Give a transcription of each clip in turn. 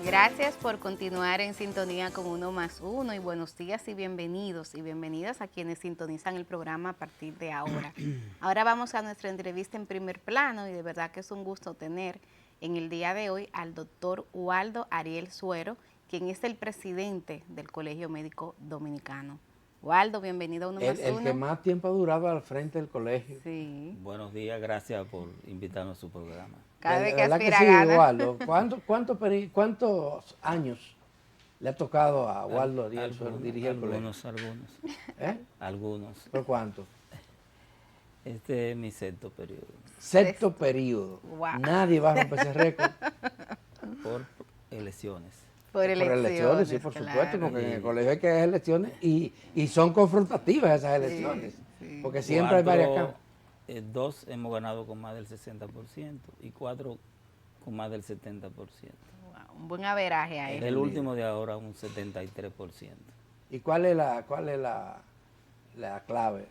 Gracias por continuar en sintonía con Uno más Uno y buenos días y bienvenidas a quienes sintonizan el programa a partir de ahora. Ahora vamos a nuestra entrevista en primer plano y de verdad que es un gusto tener en el día de hoy al doctor Waldo Ariel Suero, quien es el presidente del Colegio Médico Dominicano. Waldo, bienvenido a Uno más El que Uno. más tiempo ha durado al frente del colegio. Sí, Buenos días, gracias por invitarnos a su programa. cada De vez que verdad que aspira sí, gana. Waldo. ¿Cuántos años le ha tocado a Waldo Ariel Suero dirigir el colegio? Algunos, ¿Eh? algunos. ¿Por cuánto? Este es mi sexto periodo, Sexto periodo. Wow. Nadie va a romper ese récord. por elecciones. Por Por elecciones, sí, elecciones, por supuesto, claro. porque en el Y colegio hay que hacer elecciones y son confrontativas esas elecciones. Sí, sí. Porque siempre hay varias cámaras. dos hemos ganado con más del 60% y cuatro con más del 70%. Wow, un buen averaje ahí. El último de ahora un 73%. ¿Y cuál es la clave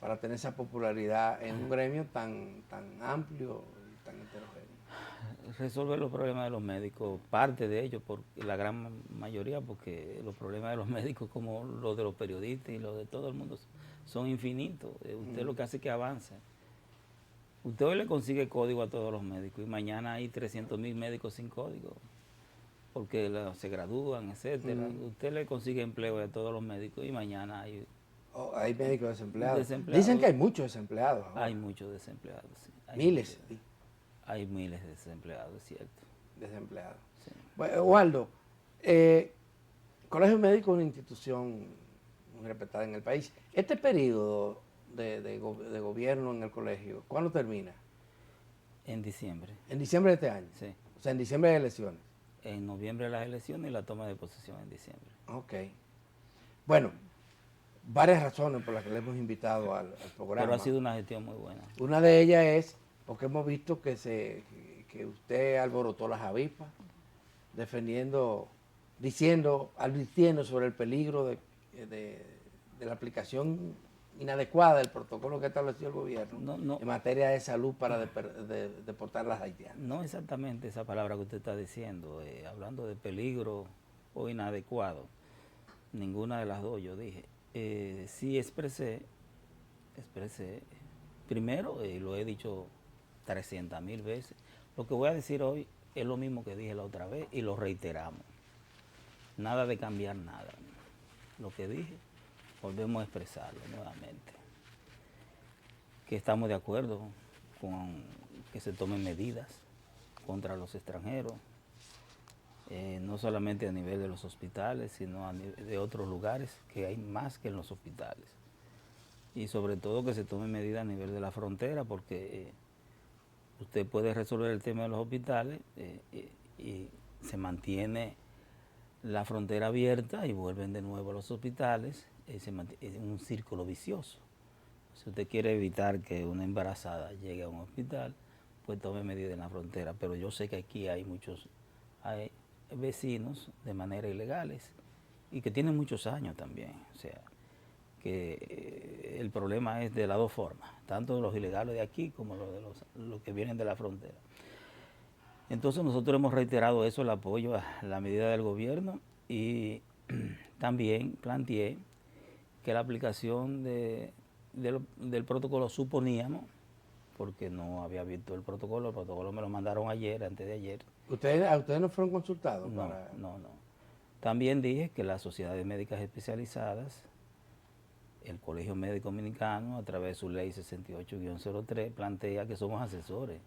para tener esa popularidad en un gremio tan amplio y tan heterogéneo? Resolver los problemas de los médicos, parte de ellos, la gran mayoría, porque los problemas de los médicos, como los de los periodistas y los de todo el mundo, son infinitos. Usted lo que hace es que avance. Usted hoy le consigue código a todos los médicos y mañana hay 300.000 médicos sin código, porque se gradúan, etcétera. Usted le consigue empleo a todos los médicos y mañana hay Hay médicos desempleados. desempleados. Dicen que hay muchos desempleados ahora. Hay muchos desempleados. Sí. Miles Hay miles de desempleados, es cierto. desempleados. Sí. Bueno, Waldo, Colegio Médico es una institución muy respetada en el país. Este periodo de gobierno en el colegio, ¿cuándo termina? En diciembre, En diciembre de este año. sí. O sea, en diciembre de elecciones. En noviembre las elecciones y la toma de posesión en diciembre. Ok. Bueno, varias razones por las que le hemos invitado al programa. Pero ha sido una gestión muy buena. Una de ellas es porque hemos visto que usted alborotó las avispas, advirtiendo sobre el peligro de la aplicación inadecuada del protocolo que estableció el gobierno en materia de salud para deportar a las haitianas. No exactamente esa palabra que usted está diciendo, hablando de peligro o inadecuado. Ninguna de las dos yo dije. Sí expresé, primero, lo he dicho 300.000 veces, lo que voy a decir hoy es lo mismo que dije la otra vez y lo reiteramos. Nada de cambiar nada. Lo que dije, volvemos a expresarlo nuevamente. Que estamos de acuerdo con que se tomen medidas contra los extranjeros, no solamente a nivel de los hospitales, sino de otros lugares, que hay más que en los hospitales. Y sobre todo que se tomen medidas a nivel de la frontera, porque usted puede resolver el tema de los hospitales y se mantiene la frontera abierta y vuelven de nuevo a los hospitales, es un círculo vicioso. Si usted quiere evitar que una embarazada llegue a un hospital, pues tome medidas en la frontera. Pero yo sé que aquí hay muchos vecinos de manera ilegales y que tienen muchos años también. O sea, que el problema es de las dos formas, tanto de los ilegales de aquí como los que vienen de la frontera. Entonces nosotros hemos reiterado eso, el apoyo a la medida del gobierno y también planteé que la aplicación del protocolo suponíamos, porque no había visto el protocolo me lo mandaron ayer, antes de ayer. ¿A ustedes no fueron consultados? No. También dije que las sociedades médicas especializadas, el Colegio Médico Dominicano, a través de su ley 68-03, plantea que somos asesores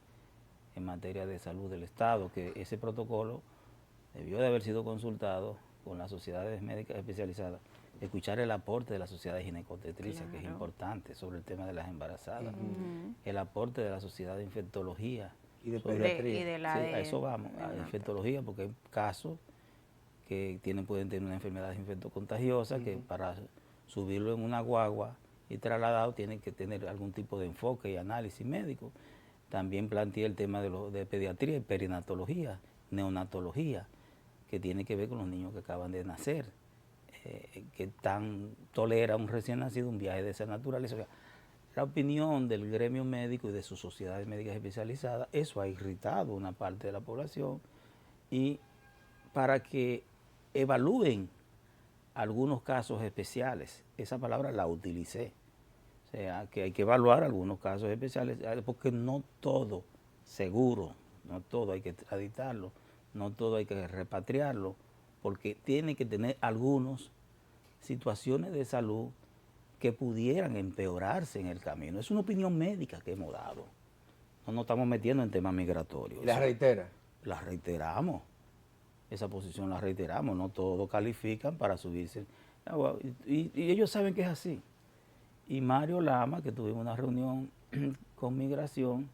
en materia de salud del Estado, que ese protocolo debió de haber sido consultado con las sociedades médicas especializadas, escuchar el aporte de la sociedad de ginecotetricia, que es importante, sobre el tema de las embarazadas, el aporte de la sociedad de infectología y de pediatría. A eso vamos, a infectología, porque hay casos que pueden tener una enfermedad infectocontagiosa que para subirlo en una guagua y trasladado tienen que tener algún tipo de enfoque y análisis médico. También planteé el tema de pediatría y perinatología, neonatología, que tiene que ver con los niños que acaban de nacer, que tolera un recién nacido un viaje de esa naturaleza. O sea, la opinión del gremio médico y de sus sociedades médicas especializadas, eso ha irritado una parte de la población y para que evalúen algunos casos especiales. Esa palabra la utilicé. O sea, que hay que evaluar algunos casos especiales, porque no todo, seguro, no todo hay que extraditarlo, no todo hay que repatriarlo, porque tiene que tener algunas situaciones de salud que pudieran empeorarse en el camino. Es una opinión médica que hemos dado. No nos estamos metiendo en temas migratorios. ¿Y la reitera? La reiteramos. Esa posición la reiteramos. No todos califican para subirse. Y ellos saben que es así. Y Mario Lama, que tuvimos una reunión con Migración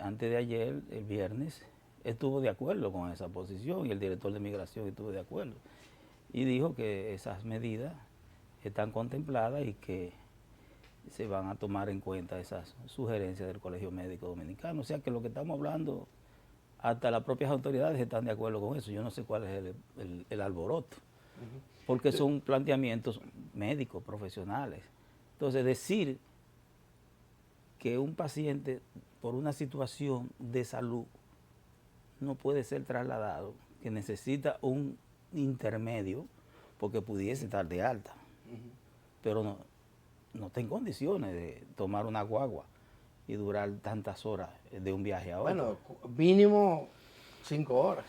antes de ayer, el viernes, estuvo de acuerdo con esa posición y el director de Migración estuvo de acuerdo. Y dijo que esas medidas están contempladas y que se van a tomar en cuenta esas sugerencias del Colegio Médico Dominicano. O sea que lo que estamos hablando, hasta las propias autoridades están de acuerdo con eso. Yo no sé cuál es el alboroto, porque son planteamientos médicos, profesionales. Entonces, decir que un paciente por una situación de salud no puede ser trasladado, que necesita un intermedio, porque pudiese estar de alta, pero no está en condiciones de tomar una guagua y durar tantas horas de un viaje a otro. Bueno, mínimo 5 horas.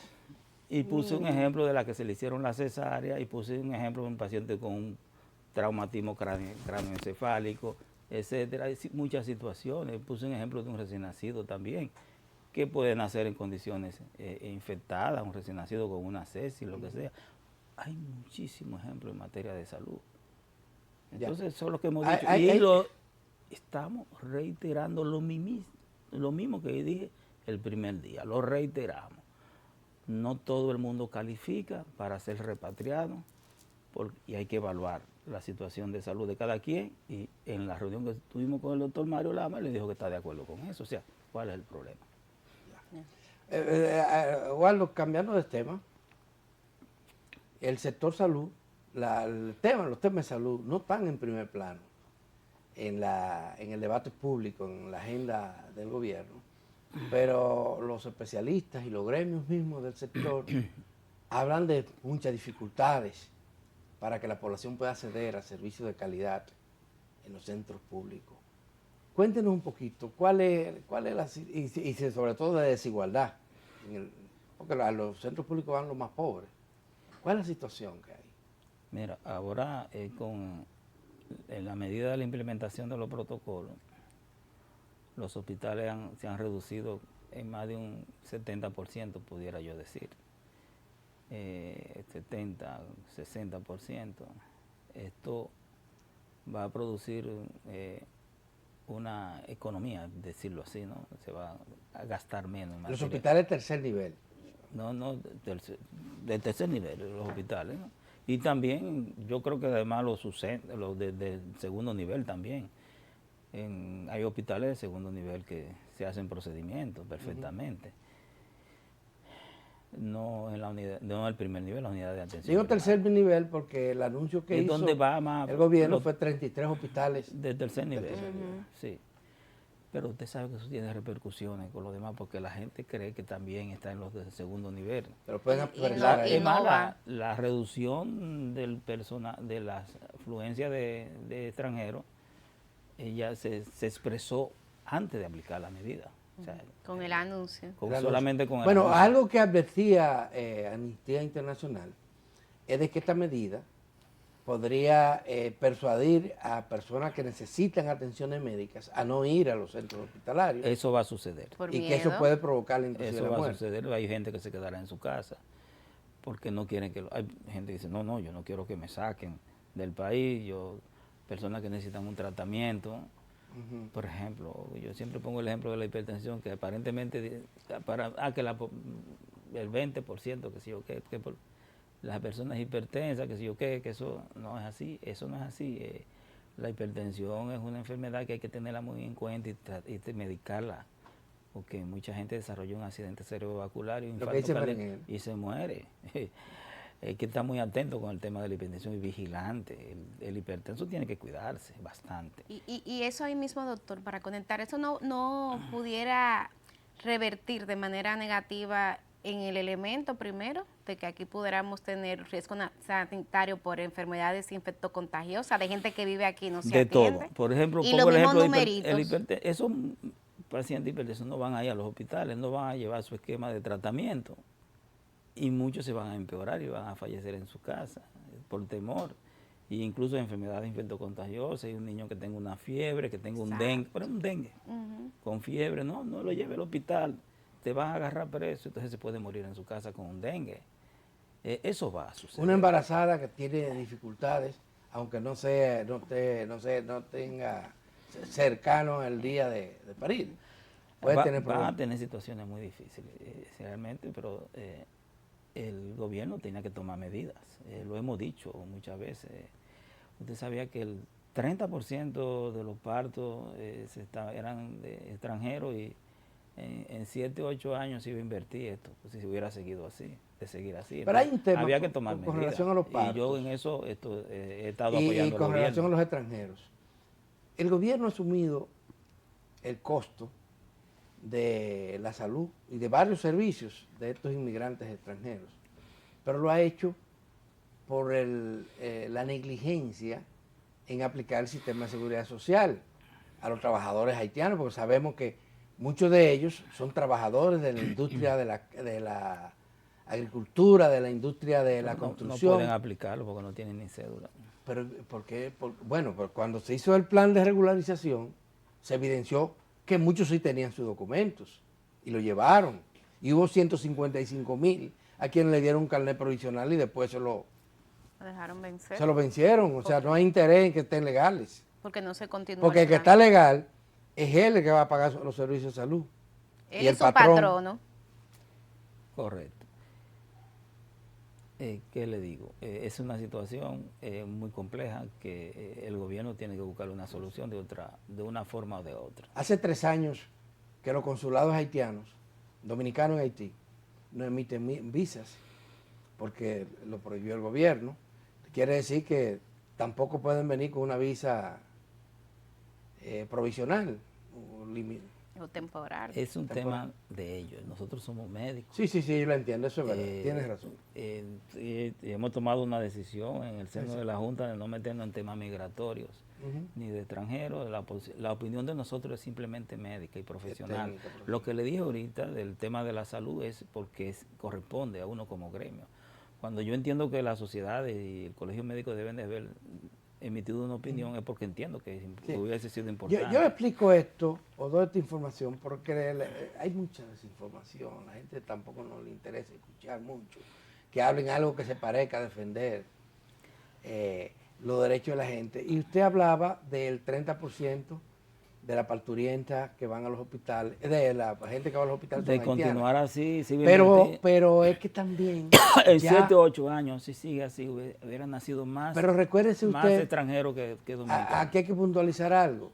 Y puse un ejemplo de la que se le hicieron la cesárea y puse un ejemplo de un paciente con un traumatismo cráneoencefálico, etcétera. Hay muchas situaciones. Puse un ejemplo de un recién nacido también, que puede nacer en condiciones infectadas, un recién nacido con una sepsis, lo que sea. Hay muchísimos ejemplos en materia de salud. Entonces, eso es lo que hemos dicho. Estamos reiterando lo mismo que dije el primer día, lo reiteramos. No todo el mundo califica para ser repatriado y hay que evaluar la situación de salud de cada quien. Y en la reunión que tuvimos con el doctor Mario Lama, le dijo que está de acuerdo con eso. O sea, ¿cuál es el problema? Waldo, cambiando de tema, el sector salud, los temas de salud no están en primer plano en el debate público, en la agenda del gobierno, pero los especialistas y los gremios mismos del sector hablan de muchas dificultades para que la población pueda acceder a servicios de calidad en los centros públicos. Cuéntenos un poquito, cuál es y sobre todo de desigualdad, porque a los centros públicos van los más pobres. ¿Cuál es la situación que hay? Mira, ahora en la medida de la implementación de los protocolos, los hospitales se han reducido en más de un 70%, pudiera yo decir. 70, 60%. Esto va a producir una economía, decirlo así, ¿no? Se va a gastar menos. Los hospitales de tercer nivel. No, del tercer nivel, los hospitales, ¿no? Y también, yo creo que además los de segundo nivel también. Hay hospitales de segundo nivel que se hacen procedimientos perfectamente. No en la unidad, no el primer nivel, la unidad de atención. Digo tercer nivel porque el anuncio que hizo el gobierno fue 33 hospitales. De tercer nivel, sí. Pero usted sabe que eso tiene repercusiones con los demás porque la gente cree que también está en los de segundo nivel. Pero pueden expresar ahí. La reducción del personal, de la afluencia de extranjeros, ella se expresó antes de aplicar la medida. O sea, con el anuncio. Solamente con el anuncio. Bueno, algo que advertía Amnistía Internacional es de que esta medida podría persuadir a personas que necesitan atenciones médicas a no ir a los centros hospitalarios. Eso va a suceder. Y que eso puede provocar inclusive la muerte. Eso va a suceder. Hay gente que se quedará en su casa porque no quieren que... Hay gente que dice, no, yo no quiero que me saquen del país. Personas que necesitan un tratamiento. Por ejemplo, yo siempre pongo el ejemplo de la hipertensión, que aparentemente que el 20%, que sí o que las personas hipertensas, que sí o que eso no es así, la hipertensión es una enfermedad que hay que tenerla muy en cuenta y medicarla, porque mucha gente desarrolla un accidente cerebrovascular y se muere. Hay que estar muy atento con el tema de la hipertensión y vigilante. El hipertenso tiene que cuidarse bastante. Y eso ahí mismo, doctor, para conectar, eso no pudiera revertir de manera negativa en el elemento primero de que aquí pudiéramos tener riesgo sanitario por enfermedades infectocontagiosas, de gente que vive aquí y no se De atiende. todo. Por ejemplo, Y pongo los el mismos ejemplo numeritos. esos pacientes hipertensos no van a ir a los hospitales, no van a llevar su esquema de tratamiento y muchos se van a empeorar y van a fallecer en su casa por temor. E incluso enfermedades infectocontagiosas, y un niño que tenga una fiebre, que tenga un dengue, pero un dengue, con fiebre, no lo lleve al hospital, te van a agarrar preso, entonces se puede morir en su casa con un dengue. Eso va a suceder. Una embarazada que tiene dificultades, aunque no tenga cercano el día de parir, puede tener Van problemas. a tener situaciones muy difíciles, realmente, pero el gobierno tiene que tomar medidas. Lo hemos dicho muchas veces. Usted sabía que el 30% de los partos eran de extranjeros y en 7 o 8 años se iba a invertir esto, pues, si se hubiera seguido así, de seguir así. Pero hay un tema había que tomar con medidas. relación a los Y partos. yo en eso he estado Y apoyando con al relación a gobierno. los extranjeros. El gobierno ha asumido el costo de la salud y de varios servicios de estos inmigrantes extranjeros, pero lo ha hecho por la negligencia en aplicar el sistema de seguridad social a los trabajadores haitianos, porque sabemos que muchos de ellos son trabajadores de la industria de la agricultura, de la industria de la construcción. No pueden aplicarlo porque no tienen ni cédula. Pero, ¿por qué? Bueno, pues cuando se hizo el plan de regularización, se evidenció que muchos sí tenían sus documentos y lo llevaron. Y hubo 155,000 a quienes le dieron un carnet provisional y después se lo dejaron vencer. Se lo vencieron. O sea, no hay interés en que estén legales. Porque no se continúa. Porque el que está legal es él el que va a pagar los servicios de salud. Él y el patrono. Correcto. ¿Qué le digo? Es una situación muy compleja que el gobierno tiene que buscar una solución de una forma o de otra. Hace 3 años que los consulados haitianos, dominicanos en Haití, no emiten visas porque lo prohibió el gobierno. Quiere decir que tampoco pueden venir con una visa provisional o temporal. Es un tema de ellos. Nosotros somos médicos. Sí, yo lo entiendo, eso es verdad. Tienes razón. Hemos tomado una decisión en el seno de la Junta de no meternos en temas migratorios ni de extranjeros. La opinión de nosotros es simplemente médica y profesional. Lo que le dije ahorita del tema de la salud es porque corresponde a uno como gremio. Cuando yo entiendo que la sociedad y el colegio médico deben de haber emitido una opinión es porque entiendo que hubiese sido importante. Yo explico esto o doy esta información porque hay mucha desinformación, a la gente tampoco no le interesa escuchar mucho, que hablen algo que se parezca a defender los derechos de la gente. Y usted hablaba del 30% de la parturienta que van a los hospitales, de la gente que va a los hospitales. De continuar así, sí, pero es que también en 7 o 8 años, si sigue así, hubiera nacido más, pero recuérdese usted, más extranjeros que dominicanos. Aquí hay que puntualizar algo.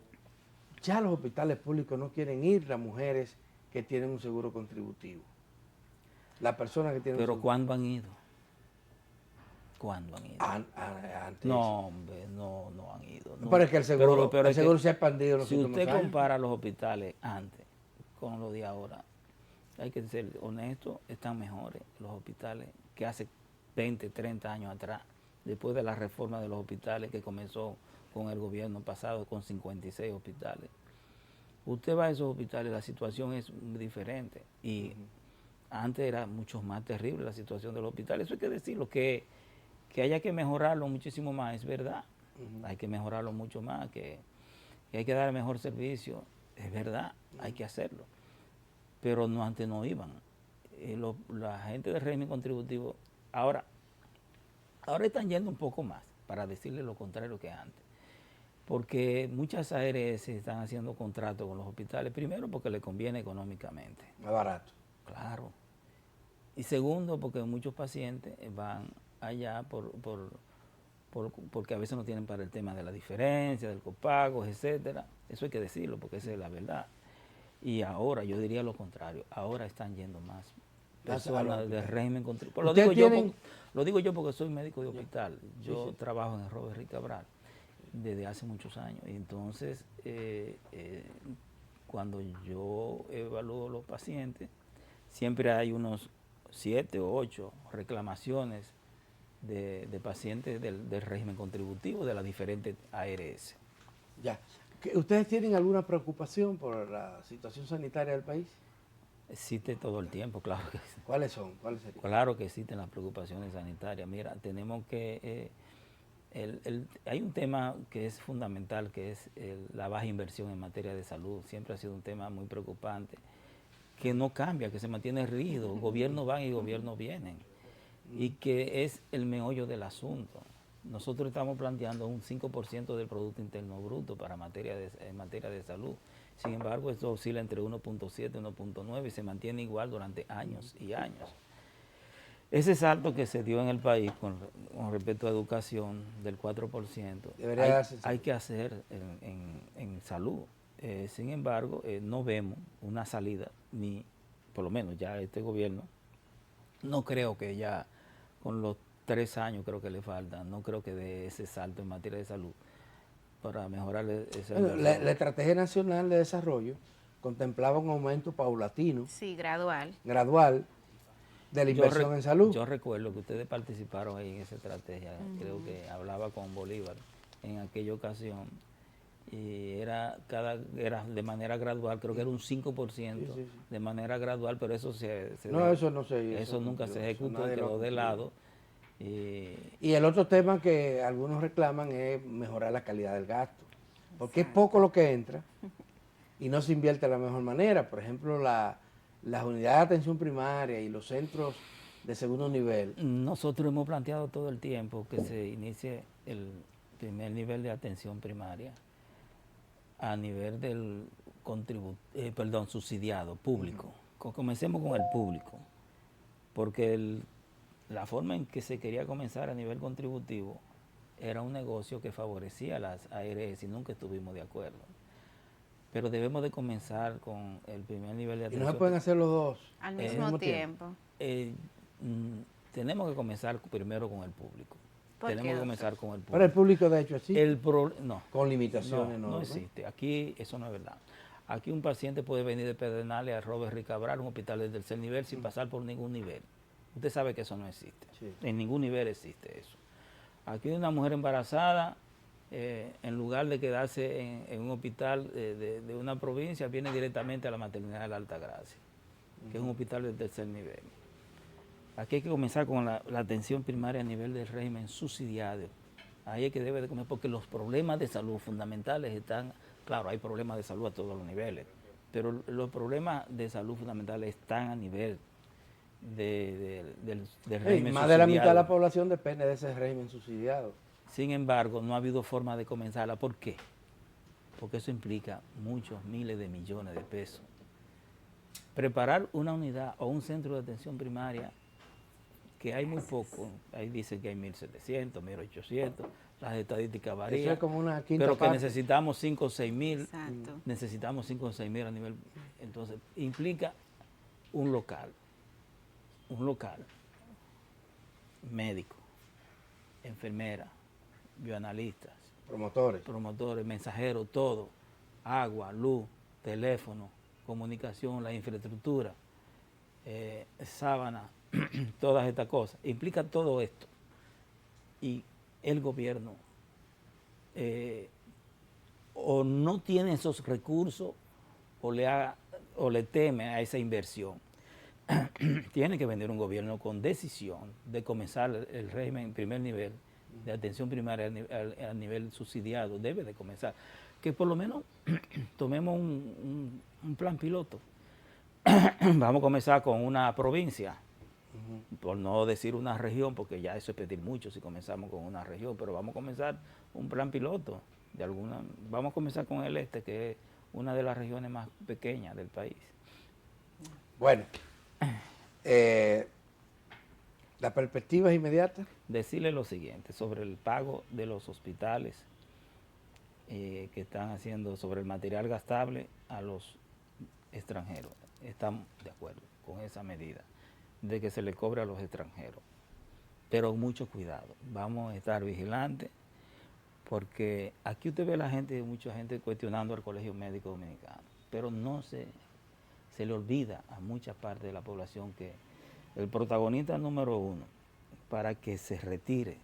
Ya los hospitales públicos no quieren ir las mujeres que tienen un seguro contributivo. Las personas que tienen Pero ¿cuándo han ido? ¿Cuándo han ido? Antes. No, hombre, no han ido. No, pero es que el seguro se ha expandido. Si usted compara los hospitales antes con los de ahora, hay que ser honesto, están mejores los hospitales que hace 20, 30 años atrás, después de la reforma de los hospitales que comenzó con el gobierno pasado con 56 hospitales. Usted va a esos hospitales, la situación es diferente y antes era mucho más terrible la situación de los hospitales. Eso hay que decirlo, que haya que mejorarlo muchísimo más, es verdad. Hay que mejorarlo mucho más, que hay que dar mejor servicio, es verdad, hay que hacerlo. Pero antes no iban. La gente del régimen contributivo ahora están yendo un poco más, para decirle lo contrario que antes. Porque muchas ARS están haciendo contratos con los hospitales, primero porque les conviene económicamente. Más barato. Claro. Y segundo, porque muchos pacientes van allá porque a veces no tienen para el tema de la diferencia, del copago, etcétera. Eso hay que decirlo, porque esa es la verdad. Y ahora, yo diría lo contrario, ahora están yendo más personas del régimen contributivo. Lo digo yo porque soy médico de hospital. Yo trabajo en el Robert Rick Cabral desde hace muchos años. Y entonces, cuando yo evalúo los pacientes, siempre hay unos 7 o 8 reclamaciones de pacientes del régimen contributivo de las diferentes ARS. Ya. ¿Ustedes tienen alguna preocupación por la situación sanitaria del país? Existe todo el tiempo, claro que sí. ¿Cuáles son? ¿Cuáles serían? Claro que existen las preocupaciones sanitarias. Mira, tenemos que... hay un tema que es fundamental, que es la baja inversión en materia de salud. Siempre ha sido un tema muy preocupante, que no cambia, que se mantiene rígido. Gobiernos van y gobiernos vienen. Y que es el meollo del asunto. Nosotros estamos planteando un 5% del Producto Interno Bruto en materia de salud. Sin embargo, esto oscila entre 1.7 y 1.9 y se mantiene igual durante años y años. Ese salto que se dio en el país con respecto a educación del 4%, hay que hacer en salud. Sin embargo, no vemos una salida, ni por lo menos ya este gobierno, no creo que ya con los 3 años creo que le faltan, no creo que dé ese salto en materia de salud para mejorar esa bueno, la Estrategia Nacional de Desarrollo contemplaba un aumento paulatino. Sí, gradual. Gradual de la inversión en salud. Yo recuerdo que ustedes participaron ahí en esa estrategia, creo que hablaba con Bolívar en aquella ocasión, y era de manera gradual, creo que era un 5% de manera gradual, pero eso eso nunca se ejecutó, quedó de lado. Y el otro tema que algunos reclaman es mejorar la calidad del gasto, porque es poco lo que entra y no se invierte de la mejor manera. Por ejemplo, las unidades de atención primaria y los centros de segundo nivel. Nosotros hemos planteado todo el tiempo que se inicie el primer nivel de atención primaria a nivel del subsidiado, público. Comencemos con el público, porque la forma en que se quería comenzar a nivel contributivo era un negocio que favorecía a las ARS y nunca estuvimos de acuerdo. Pero debemos de comenzar con el primer nivel de atención. ¿Y no se pueden hacer los dos al mismo tiempo? Tenemos que comenzar primero con el público. Tenemos que comenzar con el público. Pero el público de hecho existe. No. Con limitaciones. No existe. Aquí eso no es verdad. Aquí un paciente puede venir de Pedernales a Robert Rick Cabral, un hospital de tercer nivel, sin pasar por ningún nivel. Usted sabe que eso no existe. Sí. En ningún nivel existe eso. Aquí una mujer embarazada, en lugar de quedarse en un hospital de una provincia, viene directamente a la maternidad de la Altagracia, que es un hospital de tercer nivel. Aquí hay que comenzar con la atención primaria a nivel del régimen subsidiado. Ahí es que debe de comenzar, porque los problemas de salud fundamentales están, claro, hay problemas de salud a todos los niveles, pero los problemas de salud fundamentales están a nivel del régimen más de la mitad de la población depende de ese régimen subsidiado. Sin embargo, no ha habido forma de comenzarla. ¿Por qué? Porque eso implica muchos miles de millones de pesos. Preparar una unidad o un centro de atención primaria, que hay muy poco, ahí dicen que hay 1.700, 1.800, las estadísticas varían, eso es como una quinta pero que parte. necesitamos 5 o 6.000, necesitamos 5 o 6.000 a nivel, entonces implica un local, médico, enfermera, bioanalistas, promotores, mensajeros, todo, agua, luz, teléfono, comunicación, la infraestructura, sábana, todas estas cosas. Implica todo esto. Y el gobierno o no tiene esos recursos o le teme a esa inversión. Tiene que venir un gobierno con decisión de comenzar el régimen en primer nivel de atención primaria a nivel subsidiado. Debe de comenzar. Que por lo menos tomemos un plan piloto. Vamos a comenzar con una provincia, por no decir una región, porque ya eso es pedir mucho si comenzamos con una región, pero vamos a comenzar un plan piloto. Vamos a comenzar con el este, que es una de las regiones más pequeñas del país. Bueno. ¿La perspectiva es inmediata? Decirle lo siguiente, sobre el pago de los hospitales que están haciendo sobre el material gastable a los extranjeros. Estamos de acuerdo con esa medida de que se le cobre a los extranjeros. Pero mucho cuidado, vamos a estar vigilantes, porque aquí usted ve mucha gente cuestionando al Colegio Médico Dominicano, pero no se le olvida a mucha parte de la población que el protagonista número uno para que se retire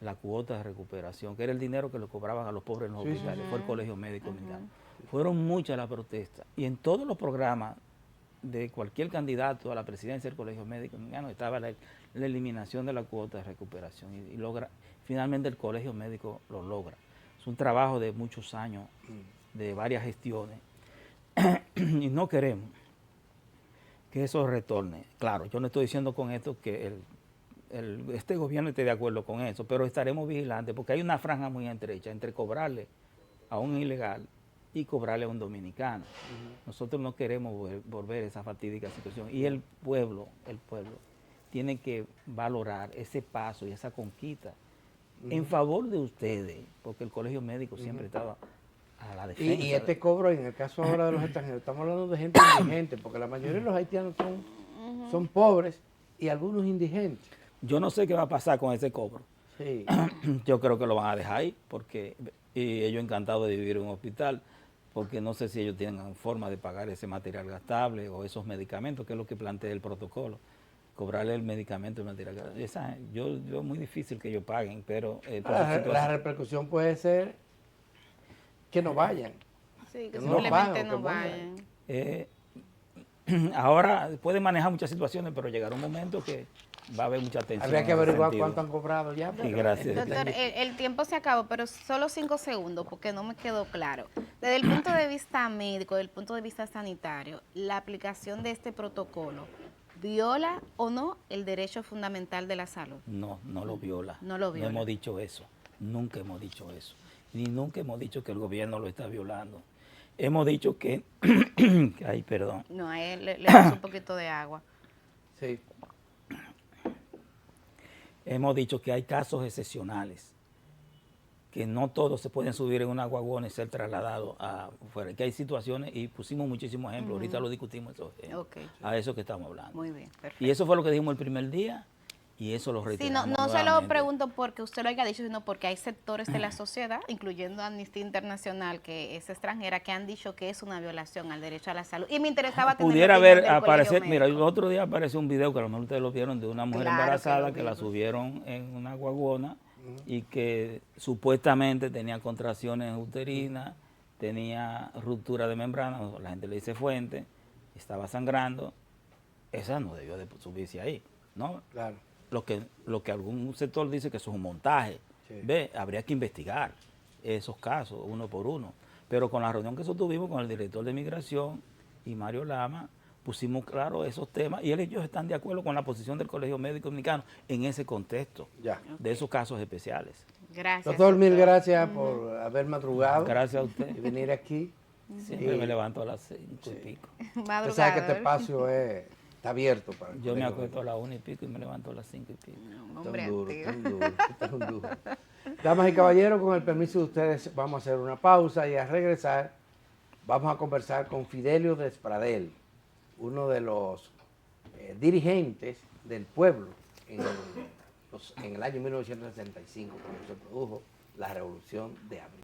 la cuota de recuperación, que era el dinero que le cobraban a los pobres en los hospitales, fue el Colegio Médico Dominicano. Fueron muchas las protestas y en todos los programas de cualquier candidato a la presidencia del Colegio Médico Dominicano estaba la eliminación de la cuota de recuperación y finalmente el Colegio Médico lo logra. Es un trabajo de muchos años, de varias gestiones y no queremos que eso retorne. Claro, yo no estoy diciendo con esto que este gobierno esté de acuerdo con eso, pero estaremos vigilantes porque hay una franja muy estrecha entre cobrarle a un ilegal y cobrarle a un dominicano. Nosotros no queremos volver a esa fatídica situación y el pueblo tiene que valorar ese paso y esa conquista en favor de ustedes, porque el Colegio Médico siempre estaba a la defensa. Y este cobro, en el caso ahora de los extranjeros, estamos hablando de gente indigente, porque la mayoría de los haitianos son pobres y algunos indigentes. Yo no sé qué va a pasar con ese cobro. Sí. Yo creo que lo van a dejar ahí, porque y ellos encantados de vivir en un hospital, porque no sé si ellos tienen forma de pagar ese material gastable o esos medicamentos, que es lo que plantea el protocolo, cobrarle el medicamento, el material gastable. Yo muy difícil que ellos paguen, pero... la repercusión puede ser que no vayan. Sí, que simplemente no vayan. Ahora pueden manejar muchas situaciones, pero llegará un momento que va a haber mucha tensión. Habría que averiguar cuánto han cobrado ya. Sí, gracias. Doctor, el tiempo se acabó, pero solo 5 segundos porque no me quedó claro. Desde el punto de vista médico, desde el punto de vista sanitario, la aplicación de este protocolo, ¿viola o no el derecho fundamental de la salud? No, no lo viola. No lo viola. No hemos dicho eso. Nunca hemos dicho eso. Ni nunca hemos dicho que el gobierno lo está violando. Hemos dicho que... Ay, perdón. No, a él le puso un poquito de agua. Sí. Hemos dicho que hay casos excepcionales, que no todos se pueden subir en una guagona y ser trasladados afuera, que hay situaciones, y pusimos muchísimos ejemplos, ahorita lo discutimos, a eso que estamos hablando. Muy bien, perfecto. Y eso fue lo que dijimos el primer día, y eso lo reiteramos. Sí, no se lo pregunto porque usted lo haya dicho, sino porque hay sectores de la sociedad, incluyendo Amnistía Internacional, que es extranjera, que han dicho que es una violación al derecho a la salud. Y me interesaba tener pudiera ver aparecer, mira, el otro día apareció un video que a lo mejor ustedes lo vieron, de una mujer embarazada que la subieron en una guagona y que supuestamente tenía contracciones uterinas, tenía ruptura de membrana, la gente le dice fuente, estaba sangrando. Esa no debió de subirse ahí, ¿no? Claro. Lo que algún sector dice que eso es un montaje. Sí. Habría que investigar esos casos uno por uno. Pero con la reunión que sostuvimos con el director de Migración y Mario Lama, pusimos claro esos temas y ellos están de acuerdo con la posición del Colegio Médico Dominicano en ese contexto de esos casos especiales. Gracias. Doctor, mil gracias por haber madrugado. Gracias a usted. Y venir aquí. Siempre me levanto a las 5 y pico. Usted sabe que este espacio está abierto para el Yo me colegio acuesto a las 1 y pico y me levanto a las 5 y pico. Hombre, tan duro. Damas y caballeros, con el permiso de ustedes, vamos a hacer una pausa y al regresar vamos a conversar con Fidelio Despradel, uno de los dirigentes del pueblo en el año 1965, cuando se produjo la Revolución de Abril.